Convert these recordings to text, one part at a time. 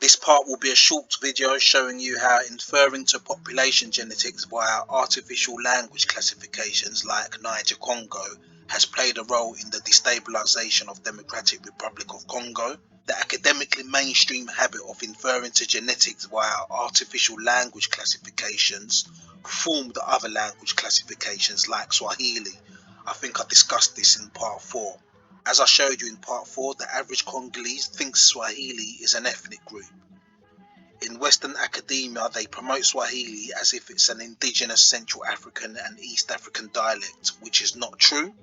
This part will be a short video showing you how inferring to population genetics via artificial language classifications like Niger-Congo has played a role in the destabilization of Democratic Republic of Congo. The academically mainstream habit of inferring to genetics via artificial language classifications formed other language classifications like Swahili. I think I discussed this in part 4. As I showed you in part 4, the average Congolese thinks Swahili is an ethnic group. In Western academia, they promote Swahili as if it's an indigenous Central African and East African dialect, which is not true.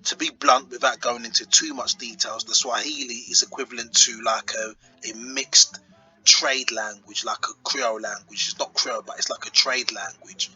To be blunt, without going into too much details, the Swahili is equivalent to like a mixed trade language, like a Creole language. It's not Creole, but it's like a trade language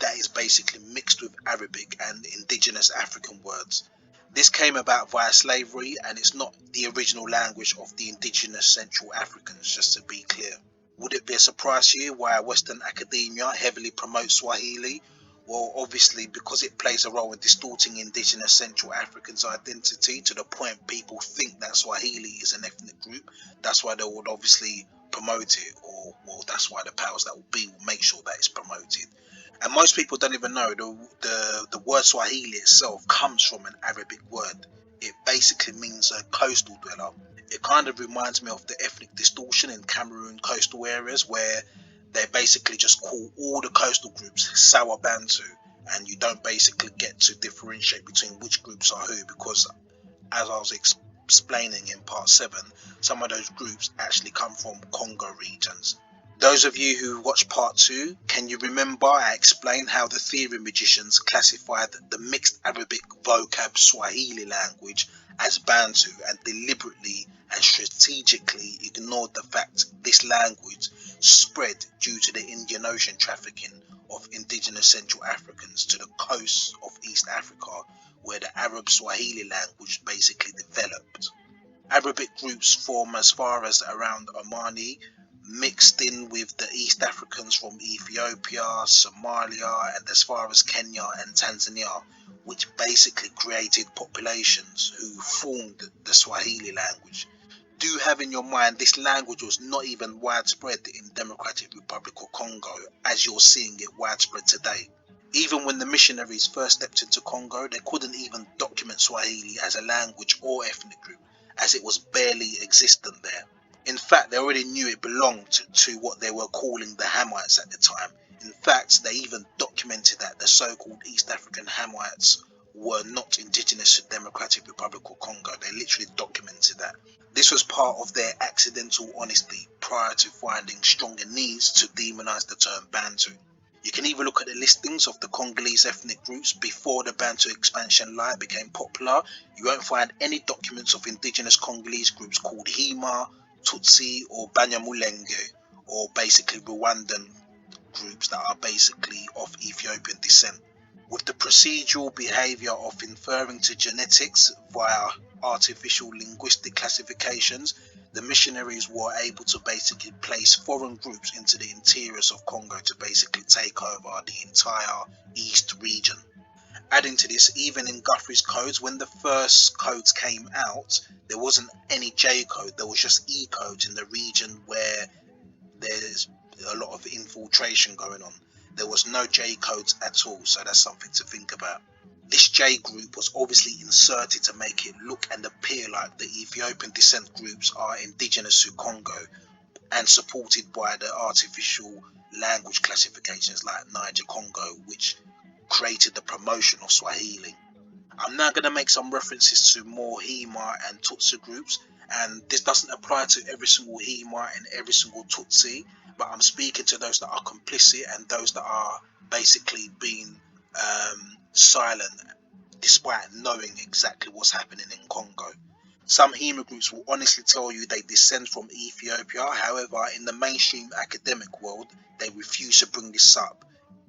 that is basically mixed with Arabic and indigenous African words. This came about via slavery, and it's not the original language of the indigenous Central Africans, just to be clear. Would it be a surprise to you why Western academia heavily promotes Swahili? Well, obviously because it plays a role in distorting indigenous Central Africans' identity to the point people think that Swahili is an ethnic group. That's why they would obviously promote it, or well, that's why the powers that will be will make sure that it's promoted. And most people don't even know the word Swahili itself comes from an Arabic word. It basically means a coastal dweller. It kind of reminds me of the ethnic distortion in Cameroon coastal areas, where they basically just call all the coastal groups Strawbantu, and you don't basically get to differentiate between which groups are who, because as I was explaining in part 7, some of those groups actually come from Congo regions. Those of you who watched part 2, can you remember I explained how the theory magicians classified the mixed Arabic vocab Swahili language as Bantu and deliberately and strategically ignored the fact this language spread due to the Indian Ocean trafficking of indigenous Central Africans to the coasts of East Africa, where the Arab Swahili language basically developed. Arabic groups form as far as around Omani, mixed in with the East Africans from Ethiopia, Somalia, and as far as Kenya and Tanzania, which basically created populations who formed the Swahili language. Do have in your mind this language was not even widespread in Democratic Republic of Congo as you're seeing it widespread today. Even when the missionaries first stepped into Congo, they couldn't even document Swahili as a language or ethnic group, as it was barely existent there. In fact, they already knew it belonged to what they were calling the Hamites at the time. In fact, they even documented that the so-called East African Hamites were not indigenous to Democratic Republic of Congo. They literally documented that. This was part of their accidental honesty prior to finding stronger needs to demonize the term Bantu. You can even look at the listings of the Congolese ethnic groups before the Bantu expansion line became popular. You won't find any documents of indigenous Congolese groups called Hima, Tutsi or Banyamulenge, or basically Rwandan groups that are basically of Ethiopian descent. With the procedural behavior of inferring to genetics via artificial linguistic classifications, the missionaries were able to basically place foreign groups into the interiors of Congo to basically take over the entire East region. Adding to this, even in Guthrie's codes, when the first codes came out, there wasn't any J code, there was just E codes in the region where there's a lot of infiltration going on. There was no J codes at all, so that's something to think about. This J group was obviously inserted to make it look and appear like the Ethiopian descent groups are indigenous to Congo and supported by the artificial language classifications like Niger Congo, which created the promotion of Swahili. I'm now going to make some references to more Hema and Tutsi groups, and this doesn't apply to every single Hema and every single Tutsi, but I'm speaking to those that are complicit and those that are basically being silent despite knowing exactly what's happening in Congo. Some Hema groups will honestly tell you they descend from Ethiopia, however, in the mainstream academic world, they refuse to bring this up.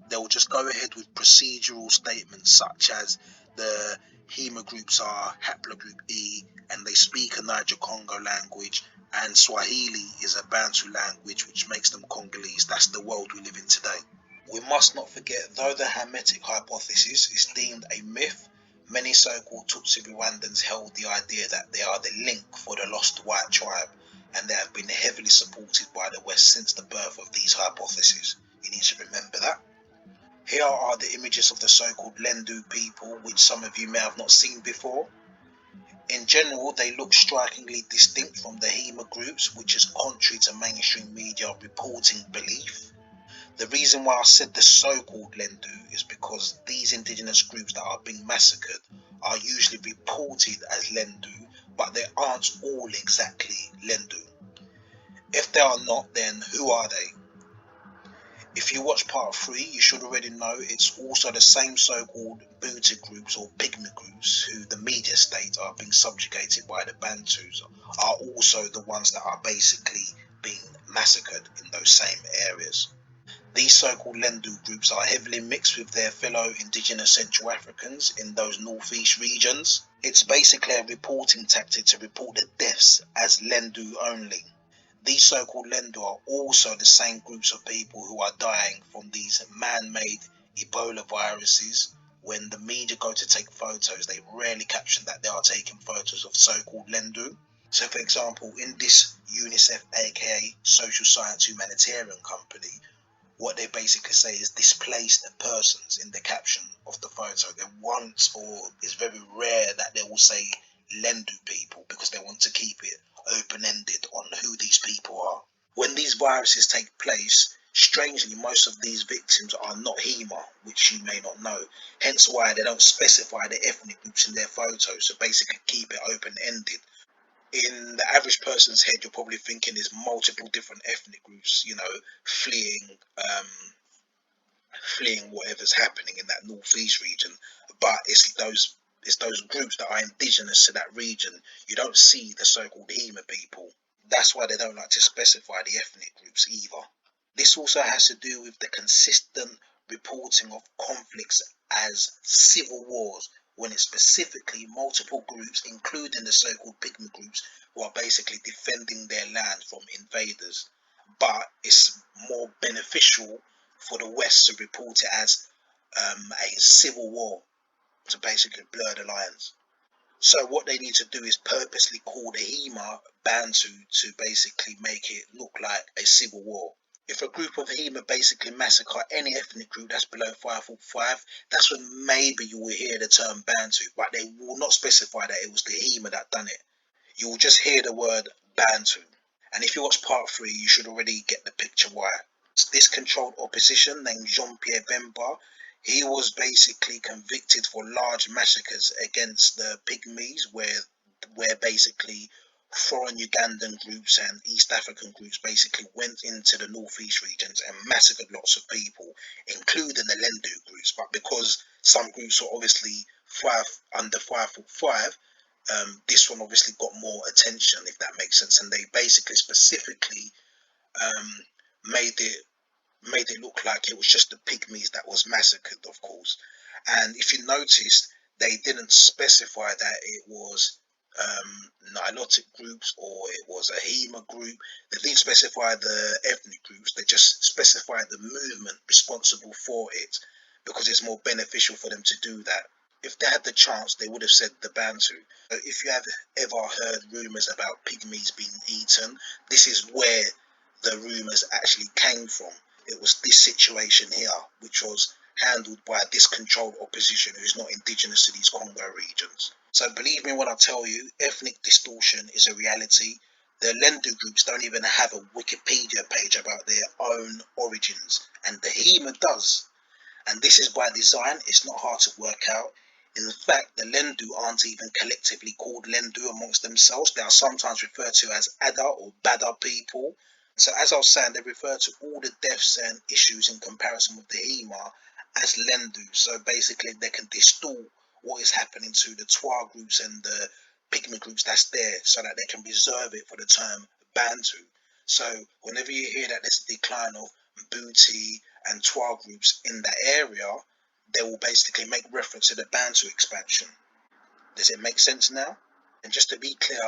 They will just go ahead with procedural statements such as the Hema groups are haplogroup E and they speak a Niger Congo language, and Swahili is a Bantu language which makes them Congolese. That's the world we live in today. We must not forget, though the Hermetic hypothesis is deemed a myth, many so-called Tutsi Rwandans held the idea that they are the link for the lost white tribe, and they have been heavily supported by the West since the birth of these hypotheses. You need to remember that. Here are the images of the so-called Lendu people, which some of you may have not seen before. In general, they look strikingly distinct from the Hema groups, which is contrary to mainstream media reporting belief. The reason why I said the so-called Lendu is because these indigenous groups that are being massacred are usually reported as Lendu, but they aren't all exactly Lendu. If they are not, then who are they? If you watch part 3, you should already know it's also the same so-called Bantu groups or pygmy groups who the media state are being subjugated by the Bantus are also the ones that are basically being massacred in those same areas. These so-called Lendu groups are heavily mixed with their fellow indigenous Central Africans in those northeast regions. It's basically a reporting tactic to report the deaths as Lendu only. These so-called Lendu are also the same groups of people who are dying from these man-made Ebola viruses. When the media go to take photos, they rarely caption that they are taking photos of so-called Lendu. So for example, in this UNICEF aka Social Science Humanitarian Company, what they basically say is displaced persons in the caption of the photo. They want, or it's very rare that they will say Lendu people, because they want to keep it open-ended on who these people are. When these viruses take place, strangely most of these victims are not Hema, which you may not know, hence why they don't specify the ethnic groups in their photos, so basically keep it open-ended. In the average person's head, you're probably thinking there's multiple different ethnic groups, you know, fleeing whatever's happening in that northeast region, but it's those groups that are indigenous to that region. You don't see the so-called Hema people. That's why they don't like to specify the ethnic groups either. This also has to do with the consistent reporting of conflicts as civil wars, when it's specifically multiple groups, including the so-called pygmy groups, who are basically defending their land from invaders. But it's more beneficial for the West to report it as a civil war, to basically blur the lines. So what they need to do is purposely call the Hema Bantu to basically make it look like a civil war. If a group of Hema basically massacre any ethnic group that's below 5'5", that's when maybe you will hear the term Bantu, but they will not specify that it was the Hema that done it. You will just hear the word Bantu. And if you watch part 3, you should already get the picture why. This controlled opposition named Jean-Pierre Bemba, he was basically convicted for large massacres against the Pygmies, where basically foreign Ugandan groups and East African groups basically went into the northeast regions and massacred lots of people, including the Lendu groups. But because some groups were obviously under 5'5", this one obviously got more attention, if that makes sense. And they basically specifically made it look like it was just the pygmies that was massacred, of course. And if you noticed, they didn't specify that it was Nilotic groups or it was a Hema group. They didn't specify the ethnic groups. They just specified the movement responsible for it, because it's more beneficial for them to do that. If they had the chance, they would have said the Bantu. If you have ever heard rumours about pygmies being eaten, this is where the rumours actually came from. It was this situation here, which was handled by this controlled opposition who's not indigenous to these Congo regions. So believe me when I tell you, ethnic distortion is a reality. The Lendu groups don't even have a Wikipedia page about their own origins, and the HEMA does. And this is by design, it's not hard to work out. In fact, the Lendu aren't even collectively called Lendu amongst themselves. They are sometimes referred to as Ada or Bada people. So as I was saying, they refer to all the deaths and issues in comparison with the Hema as Lendu. So basically they can distort what is happening to the Twa groups and the Pygmy groups that's there, so that they can reserve it for the term Bantu. So whenever you hear that there's a decline of Booty and Twa groups in that area, they will basically make reference to the Bantu expansion. Does it make sense now? And just to be clear,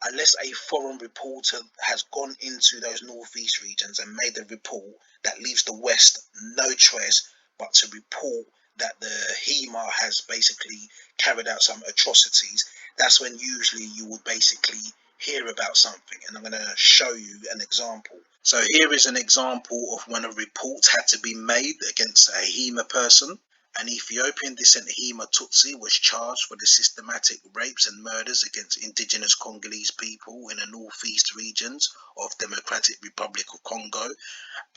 unless a foreign reporter has gone into those northeast regions and made a report that leaves the West no choice but to report that the HEMA has basically carried out some atrocities, that's when usually you would basically hear about something. And I'm going to show you an example. So here is an example of when a report had to be made against a HEMA person. An Ethiopian descent Hema Tutsi was charged for the systematic rapes and murders against indigenous Congolese people in the northeast regions of Democratic Republic of Congo,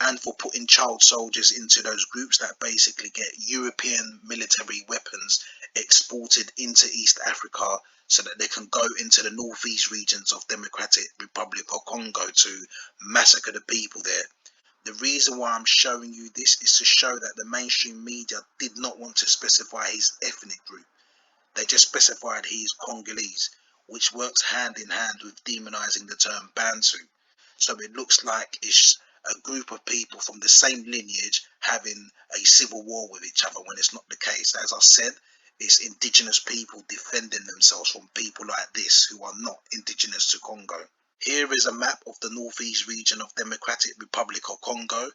and for putting child soldiers into those groups that basically get European military weapons exported into East Africa so that they can go into the northeast regions of Democratic Republic of Congo to massacre the people there. The reason why I'm showing you this is to show that the mainstream media did not want to specify his ethnic group. They just specified he is Congolese, which works hand in hand with demonizing the term Bantu. So it looks like it's a group of people from the same lineage having a civil war with each other, when it's not the case. As I said, it's indigenous people defending themselves from people like this who are not indigenous to Congo. Here is a map of the northeast region of Democratic Republic of Congo.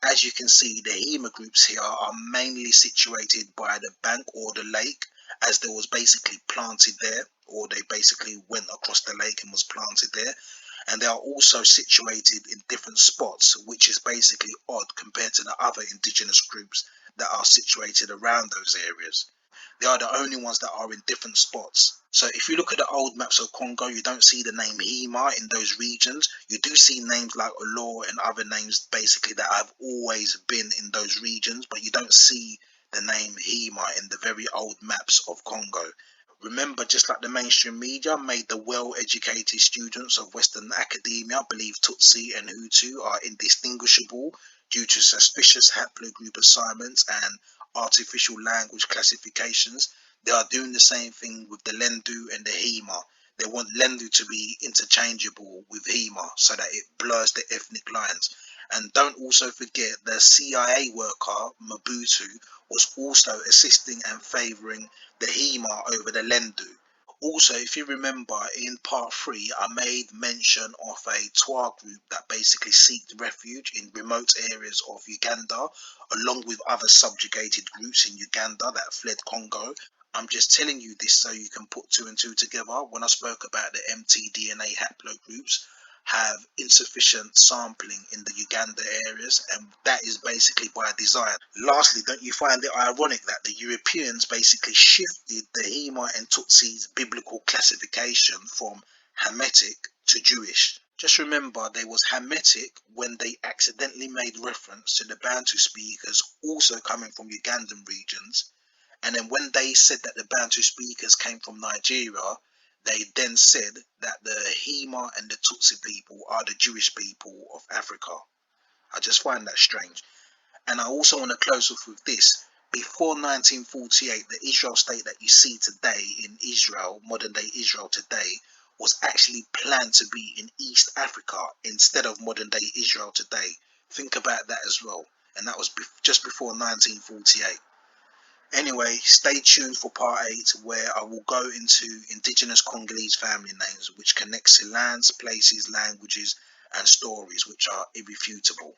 As you can see, the HEMA groups here are mainly situated by the bank or the lake, as there was basically planted there, or they basically went across the lake and was planted there. And they are also situated in different spots, which is basically odd compared to the other indigenous groups that are situated around those areas. They are the only ones that are in different spots. So if you look at the old maps of Congo, you don't see the name Hema in those regions. You do see names like Olor and other names basically that have always been in those regions, but you don't see the name Hema in the very old maps of Congo. Remember, just like the mainstream media made the well-educated students of Western academia believe Tutsi and Hutu are indistinguishable due to suspicious haplogroup assignments and artificial language classifications, they are doing the same thing with the Lendu and the Hema. They want Lendu to be interchangeable with Hema so that it blurs the ethnic lines. And don't also forget the CIA worker, Mobutu, was also assisting and favouring the Hema over the Lendu. Also, if you remember in part 3, I made mention of a Twa group that basically seeked refuge in remote areas of Uganda, along with other subjugated groups in Uganda that fled Congo. I'm just telling you this so you can put two and two together. When I spoke about the mtDNA haplogroups have insufficient sampling in the Uganda areas, and that is basically by design. Lastly, don't you find it ironic that the Europeans basically shifted the Hema and Tutsi's biblical classification from Hamitic to Jewish? Just remember, they was Hamitic when they accidentally made reference to the Bantu speakers also coming from Ugandan regions, and then when they said that the Bantu speakers came from Nigeria, they then said that the Hema and the Tutsi people are the Jewish people of Africa. I just find that strange. And I also want to close off with this. Before 1948, the Israel state that you see today in Israel, modern day Israel today, was actually planned to be in East Africa instead of modern day Israel today, Think about that as well. And that was just before 1948. Anyway, stay tuned for part 8, where I will go into indigenous Congolese family names, which connects to lands, places, languages, and stories which are irrefutable.